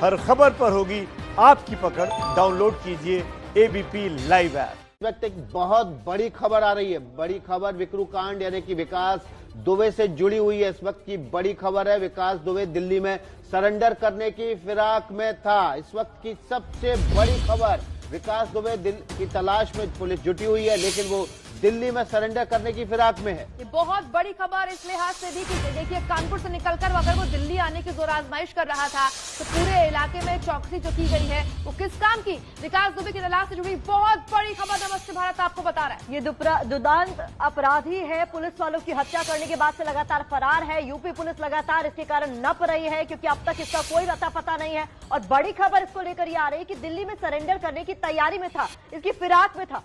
हर खबर पर होगी आपकी पकड़। डाउनलोड कीजिए एबीपी लाइव ऐप। इस वक्त एक बहुत बड़ी खबर आ रही है। बड़ी खबर विक्रू कांड यानी कि विकास दुबे से जुड़ी हुई है। इस वक्त की बड़ी खबर है, विकास दुबे दिल्ली में सरेंडर करने की फिराक में था। इस वक्त की सबसे बड़ी खबर, विकास दुबे की तलाश में पुलिस जुटी हुई है, लेकिन वो दिल्ली में सरेंडर करने की फिराक में है। ये बहुत बड़ी खबर इस लिहाज से भी कि देखिए कानपुर से निकलकर अगर वो दिल्ली आने की जोर आजमाइश कर रहा था तो पूरे इलाके में चौकसी जो की गई है वो किस काम की? विकास दुबे की तलाश से जुड़ी बहुत बड़ी खबर नमस्ते भारत आपको बता रहा है। ये दुर्दांत अपराधी है, पुलिस वालों की हत्या करने के बाद से लगातार फरार है। यूपी पुलिस लगातार इसके कारण नप रही है क्योंकि अब तक इसका कोई अता पता नहीं है। और बड़ी खबर इसको लेकर ये आ रही है कि दिल्ली में सरेंडर करने की तैयारी में था, इसकी फिराक में था।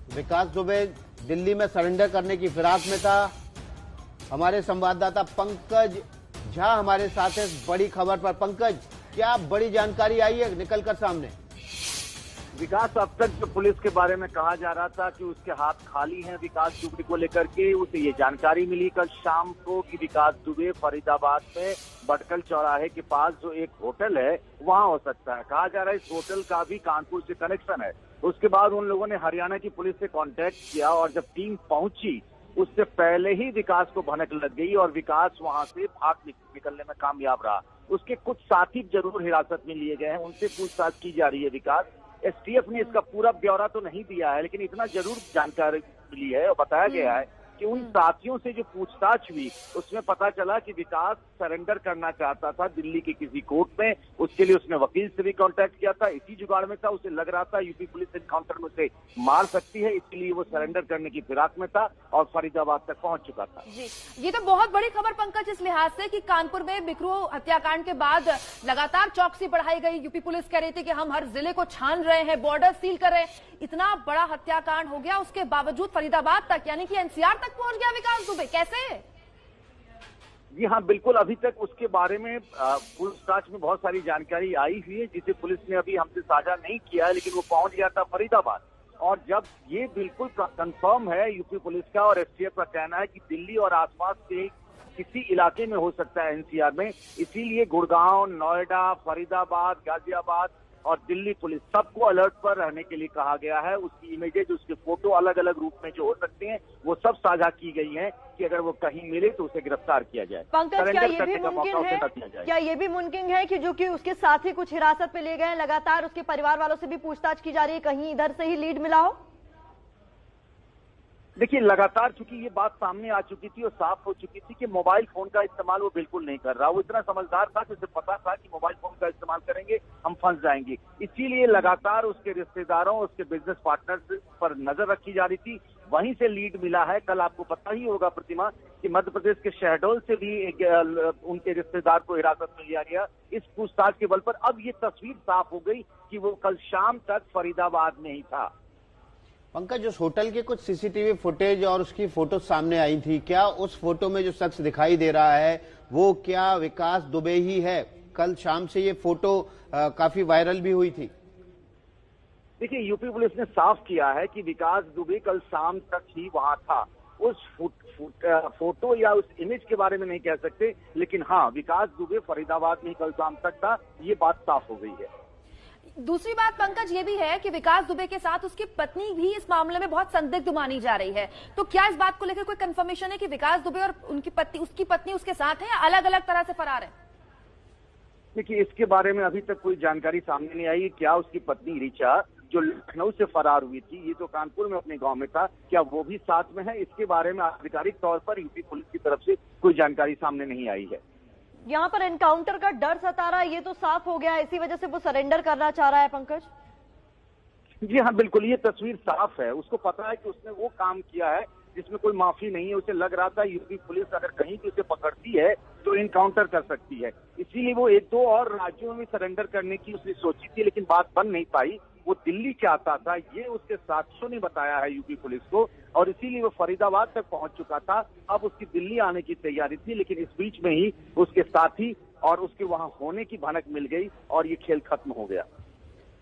विकास दुबे दिल्ली में सरेंडर करने की फिराक में था। हमारे संवाददाता पंकज झा हमारे साथ है इस बड़ी खबर पर। पंकज, क्या बड़ी जानकारी आई है निकलकर सामने? विकास, अब तक जो पुलिस के बारे में कहा जा रहा था कि उसके हाथ खाली हैं विकास दुबे को लेकर के, उसे ये जानकारी मिली कल शाम को कि विकास दुबे फरीदाबाद में भटकल चौराहे के पास जो एक होटल है वहां हो सकता है। कहा जा रहा है इस होटल का भी कानपुर से कनेक्शन है। उसके बाद उन लोगों ने हरियाणा की पुलिस से कांटेक्ट किया और जब टीम पहुंची उससे पहले ही विकास को भनक लग गई और विकास वहां से भाग निकलने में कामयाब रहा। उसके कुछ साथी जरूर हिरासत में लिए गए हैं, उनसे पूछताछ की जा रही है। विकास, एसटीएफ ने इसका पूरा ब्यौरा तो नहीं दिया है, लेकिन इतना जरूर जानकारी मिली है और बताया गया है कि उन साथियों से जो पूछताछ हुई उसमें पता चला कि विकास सरेंडर करना चाहता था दिल्ली के किसी कोर्ट में। उसके लिए उसने वकील से भी कांटेक्ट किया था, इसी जुगाड़ में था। उसे लग रहा था यूपी पुलिस एनकाउंटर में उसे मार सकती है, इसलिए वो सरेंडर करने की फिराक में था और फरीदाबाद तक पहुंच चुका था। जी, ये तो बहुत बड़ी खबर पंकज इस लिहाज से कि कानपुर में बिकरू हत्याकांड के बाद लगातार चौकसी बढ़ाई गई। यूपी पुलिस कह रही थी कि हम हर जिले को छान रहे हैं, बॉर्डर सील कर रहे हैं। इतना बड़ा हत्याकांड हो गया, उसके बावजूद फरीदाबाद तक यानी कि एनसीआर तक पहुंच गया विकास दुबे, कैसे? जी हाँ, बिल्कुल। अभी तक उसके बारे में पूछताछ में बहुत सारी जानकारी आई हुई है जिसे पुलिस ने अभी हमसे साझा नहीं किया है, लेकिन वो पहुंच गया था फरीदाबाद। और जब ये बिल्कुल कंफर्म है यूपी पुलिस का और एसटीएफ का कहना है कि दिल्ली और आसपास के किसी इलाके में हो सकता है एनसीआर में, इसीलिए गुड़गांव, नोएडा, फरीदाबाद, गाजियाबाद और दिल्ली पुलिस सबको अलर्ट पर रहने के लिए कहा गया है। उसकी इमेजेज, उसके फोटो अलग अलग रूप में जो हो सकते हैं वो सब साझा की गई हैं कि अगर वो कहीं मिले तो उसे गिरफ्तार किया जाए। पंकज, क्या ये भी मुमकिन है कि जो कि उसके साथी कुछ हिरासत पे लिए गए हैं, लगातार उसके परिवार वालों से भी पूछताछ की जा रही है, कहीं इधर से ही लीड मिला हो? देखिए, लगातार चूंकि ये बात सामने आ चुकी थी और साफ हो चुकी थी कि मोबाइल फोन का इस्तेमाल वो बिल्कुल नहीं कर रहा। वो इतना समझदार था कि उसे पता था कि मोबाइल फोन का इस्तेमाल करेंगे हम फंस जाएंगे, इसीलिए लगातार उसके रिश्तेदारों, उसके बिजनेस पार्टनर्स पर नजर रखी जा रही थी। वहीं से लीड मिला है। कल आपको पता ही होगा प्रतिमा कि मध्य प्रदेश के शहडोल से भी उनके रिश्तेदार को हिरासत में लिया गया इस पूछताछ के बल पर। अब ये तस्वीर साफ हो गई कि वो कल शाम तक फरीदाबाद में ही था। पंकज, उस होटल के कुछ सीसीटीवी फुटेज और उसकी फोटो सामने आई थी, क्या उस फोटो में जो शख्स दिखाई दे रहा है वो क्या विकास दुबे ही है? कल शाम से ये फोटो काफी वायरल भी हुई थी। देखिए, यूपी पुलिस ने साफ किया है कि विकास दुबे कल शाम तक ही वहां था। उस फोटो या उस इमेज के बारे में नहीं कह सकते, लेकिन हाँ, विकास दुबे फरीदाबाद में ही कल शाम तक था, ये बात साफ हो गई है। दूसरी बात पंकज ये भी है कि विकास दुबे के साथ उसकी पत्नी भी इस मामले में बहुत संदिग्ध मानी जा रही है। तो क्या इस बात को लेकर कोई कंफर्मेशन है कि विकास दुबे और उसकी पत्नी उसके साथ है या अलग अलग तरह से फरार है? देखिए, इसके बारे में अभी तक कोई जानकारी सामने नहीं आई। क्या उसकी पत्नी ऋचा जो लखनऊ से फरार हुई थी, ये तो कानपुर में अपने गांव में था, क्या वो भी साथ में है? इसके बारे में आधिकारिक तौर पर यूपी पुलिस की तरफ से कोई जानकारी सामने नहीं आई है। यहाँ पर एनकाउंटर का डर सता रहा है, ये तो साफ हो गया है, इसी वजह से वो सरेंडर करना चाह रहा है। पंकज जी हाँ, बिल्कुल, ये तस्वीर साफ है। उसको पता है कि उसने वो काम किया है जिसमें कोई माफी नहीं है। उसे लग रहा था यूपी पुलिस अगर कहीं भी उसे पकड़ती है तो इनकाउंटर कर सकती है, इसीलिए वो एक दो और राज्यों में सरेंडर करने की उसने सोची थी, लेकिन बात बन नहीं पाई। वो दिल्ली चाहता था, ये उसके साथियों ने बताया है यूपी पुलिस को, और इसीलिए वो फरीदाबाद तक पहुंच चुका था। अब उसकी दिल्ली आने की तैयारी थी, लेकिन इस बीच में ही उसके साथी और उसके वहां होने की भनक मिल गई और ये खेल खत्म हो गया।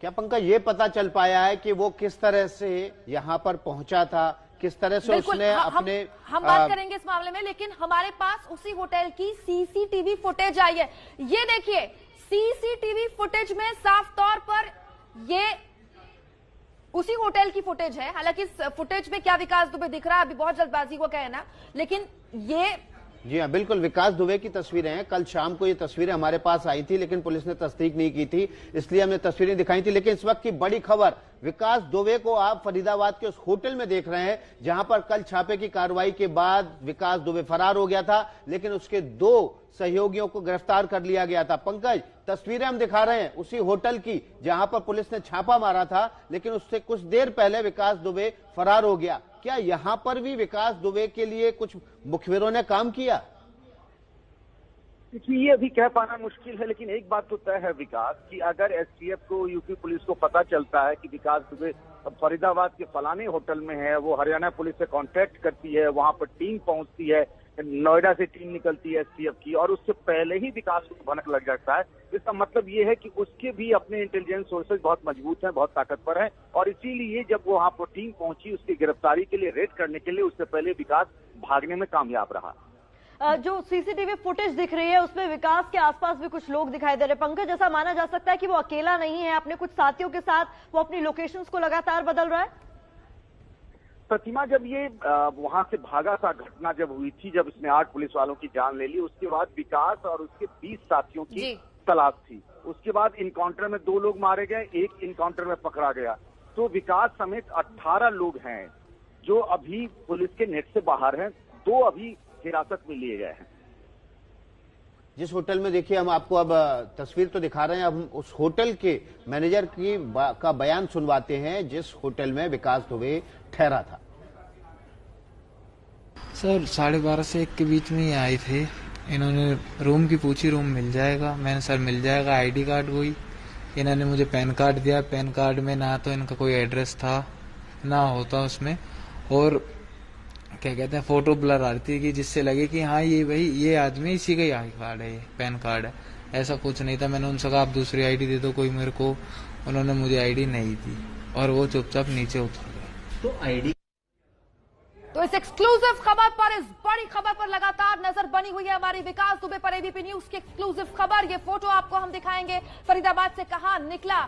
क्या पंकज ये पता चल पाया है कि वो किस तरह से यहाँ पर पहुंचा था, किस तरह से उसने अपने हम बात करेंगे इस मामले में, लेकिन हमारे पास उसी होटल की सीसीटीवी फुटेज आई है। ये देखिए, सीसीटीवी फुटेज में साफ तौर पर ये उसी होटल की फुटेज है। हालांकि इस फुटेज में क्या विकास दुबे दिख रहा है, अभी बहुत जल्दबाजी को कहना, लेकिन ये जी हाँ, बिल्कुल विकास दुबे की तस्वीरें हैं। कल शाम को ये तस्वीरें हमारे पास आई थी, लेकिन पुलिस ने तस्दीक नहीं की थी, इसलिए हमने तस्वीरें दिखाई थी। लेकिन इस वक्त की बड़ी खबर, विकास दुबे को आप फरीदाबाद के उस होटल में देख रहे हैं जहां पर कल छापे की कार्रवाई के बाद विकास दुबे फरार हो गया था, लेकिन उसके 2 सहयोगियों को गिरफ्तार कर लिया गया था। पंकज, तस्वीरें हम दिखा रहे हैं उसी होटल की जहां पर पुलिस ने छापा मारा था, लेकिन उससे कुछ देर पहले विकास दुबे फरार हो गया। क्या यहां पर भी विकास दुबे के लिए कुछ मुखबिरों ने काम किया? देखिए, ये अभी कह पाना मुश्किल है, लेकिन एक बात तो तय है विकास कि अगर एसटीएफ को, यूपी पुलिस को पता चलता है कि विकास दुबे फरीदाबाद के फलाने होटल में है, वो हरियाणा पुलिस से कांटेक्ट करती है, वहां पर टीम पहुंचती है, नोएडा से टीम निकलती है एसटीएफ की, और उससे पहले ही विकास को भनक लग जाता है। इसका मतलब ये है कि उसके भी अपने इंटेलिजेंस सोर्सेज बहुत मजबूत हैं, बहुत ताकतवर हैं, और इसीलिए जब वो वहां पर टीम पहुंची उसकी गिरफ्तारी के लिए, रेड करने के लिए, उससे पहले विकास भागने में कामयाब रहा। जो सीसीटीवी फुटेज दिख रही है उसमें विकास के आसपास भी कुछ लोग दिखाई दे रहे हैं। पंकज, जैसा माना जा सकता है कि वो अकेला नहीं है, अपने कुछ साथियों के साथ वो अपनी लोकेशंस को लगातार बदल रहा है। प्रतिमा, जब ये वहां से भागा था, घटना जब हुई थी, जब इसने 8 पुलिस वालों की जान ले ली, उसके बाद विकास और उसके 20 साथियों की तलाश थी। उसके बाद इनकाउंटर में 2 लोग मारे गए, 1 इनकाउंटर में पकड़ा गया। तो विकास समेत 18 लोग हैं जो अभी पुलिस के नेट से बाहर हैं, 2 अभी हिरासत में लिए गए हैं। जिस होटल में, देखिए हम आपको अब तस्वीर तो दिखा रहे हैं, अब उस होटल के मैनेजर का बयान सुनवाते हैं जिस होटल में विकास दुबे ठहरा था। सर 12:30 से 1 के बीच में ही आए थे। इन्होंने रूम की पूछी, रूम मिल जाएगा। मैंने सर मिल जाएगा, आईडी कार्ड वही। इन्होंने मुझे पैन कार्ड दिया, पैन कार्ड में ना तो इनका कोई एड्रेस था ना होता उसमें, और क्या कहते हैं फोटो ब्लर आती है कि जिससे लगे कि हाँ ये भाई ये आदमी इसी का ही आई कार्ड है, ये पैन कार्ड है। ऐसा कुछ नहीं था। मैंने उनसे कहा आप दूसरी आईडी दे दो कोई मेरे को, उन्होंने मुझे आईडी नहीं दी और वो चुपचाप नीचे उतर गए। तो आईडी तो इस एक्सक्लूसिव खबर पर, इस बड़ी खबर पर लगातार नजर बनी हुई है हमारी विकास दुबे पर। एबीपी न्यूज की एक्सक्लूसिव खबर, ये फोटो आपको हम दिखाएंगे। फरीदाबाद से कहां निकला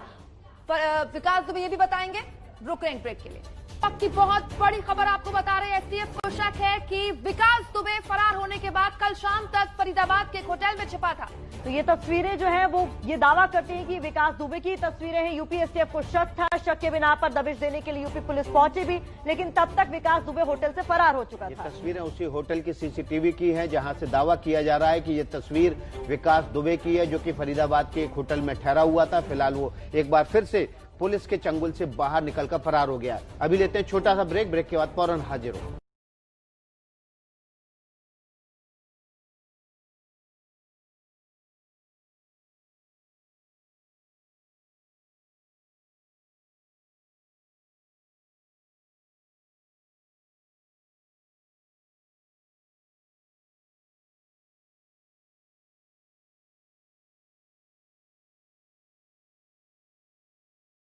विकास दुबे ये भी बताएंगे। रुक रहे हैं ब्रेक के लिए। पक्की बहुत बड़ी खबर आपको बता रहे हैं। एसटीएफ को शक है कि विकास दुबे फरार होने के बाद कल शाम तक फरीदाबाद के एक होटल में छिपा था। तो ये तस्वीरें जो है वो ये दावा करती हैं कि विकास दुबे की तस्वीरें हैं। यूपी एसटीएफ को शक था, शक के बिना पर दबिश देने के लिए यूपी पुलिस पहुंची भी, लेकिन तब तक विकास दुबे होटल से फरार हो चुका था। ये तस्वीरें उसी होटल की सीसीटीवी की हैं जहां से दावा किया जा रहा है कि ये तस्वीर विकास दुबे की है, जो कि फरीदाबाद के एक होटल में ठहरा हुआ था। फिलहाल वो एक बार फिर से पुलिस के चंगुल से बाहर निकलकर फरार हो गया। अभी लेते हैं छोटा सा ब्रेक के बाद फौरन हाजिर हो।